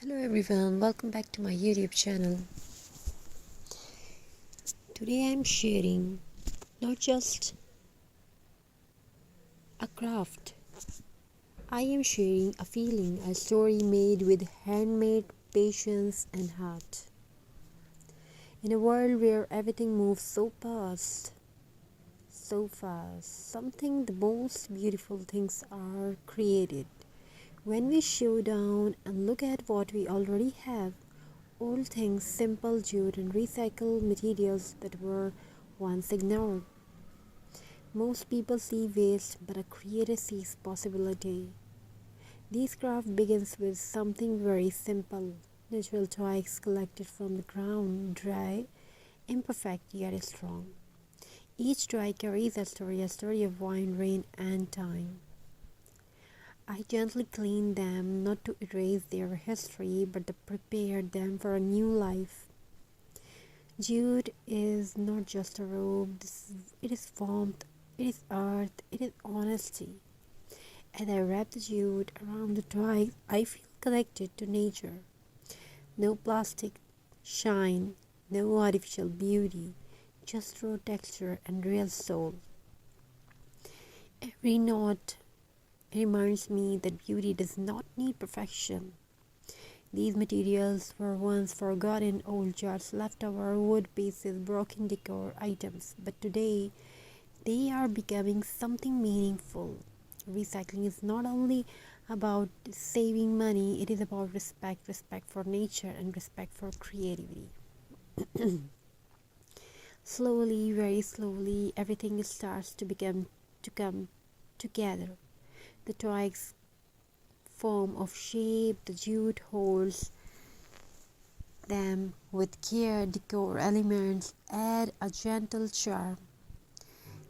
Hello everyone, welcome back to my YouTube channel. Today I'm sharing not just a craft, I am sharing a feeling, a story made with handmade patience and heart. In a world where everything moves so fast, something the most beautiful things are created. When we slow down and look at what we already have, old things, simple jute and recycled materials that were once ignored. Most people see waste, but a creator sees possibility. This craft begins with something very simple. Natural twigs collected from the ground, dry, imperfect yet strong. Each twig carries a story of wind, rain and time. I gently clean them, not to erase their history, but to prepare them for a new life. Jute is not just a robe, it is warmth, it is earth, it is honesty. As I wrap the jute around the twigs, I feel connected to nature. No plastic shine, no artificial beauty, just raw texture and real soul. Every knot reminds me that beauty does not need perfection. These materials were once forgotten old jars, leftover wood pieces, broken decor items, but today they are becoming something meaningful. Recycling is not only about saving money, it is about respect for nature and respect for creativity. Slowly, very slowly, everything starts to come together. The twigs form of shape, the jute holds them with care, decor elements add a gentle charm.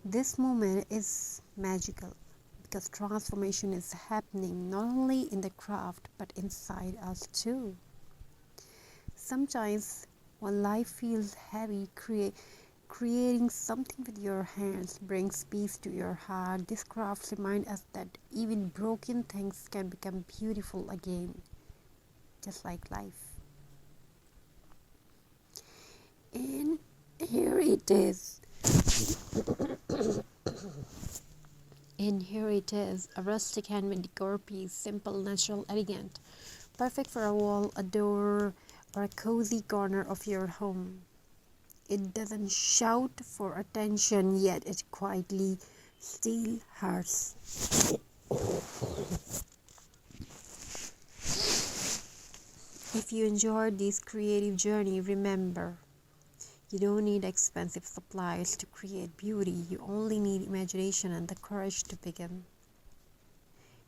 This moment is magical because transformation is happening not only in the craft but inside us too. Sometimes when life feels heavy, creating something with your hands brings peace to your heart. These crafts remind us that even broken things can become beautiful again, just like life. And here it is. And here it is, a rustic handmade decor piece, simple, natural, elegant, perfect for a wall, a door, or a cozy corner of your home. It doesn't shout for attention, yet it quietly steals hearts. If you enjoyed this creative journey, remember, you don't need expensive supplies to create beauty. You only need imagination and the courage to begin.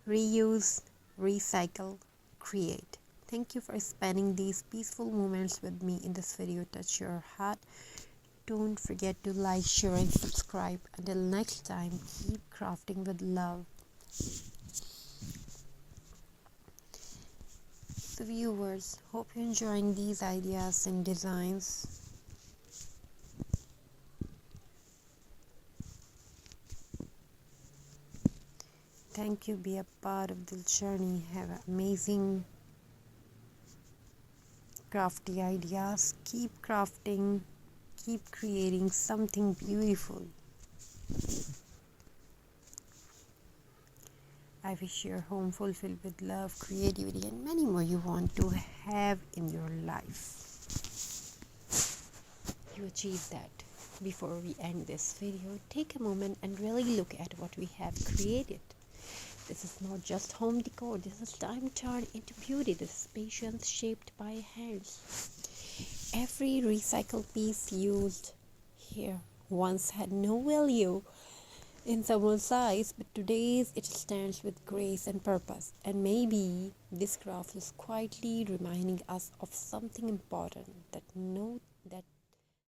Reuse, recycle, create. Thank you for spending these peaceful moments with me in this video. Touch your heart. Don't forget to like, share and subscribe. Until next time, keep crafting with love. So viewers, hope you're enjoying these ideas and designs. Thank you. Be a part of this journey. Have amazing crafty ideas. Keep crafting. Keep creating something beautiful. I wish your home fulfilled with love, creativity, and many more you want to have in your life. You achieve that. Before we end this video, take a moment and really look at what we have created. This is not just home decor. This is time turned into beauty. This is patience shaped by hands. Every recycled piece used here once had no value in someone's eyes, but today's it stands with grace and purpose. And maybe this craft is quietly reminding us of something important, that no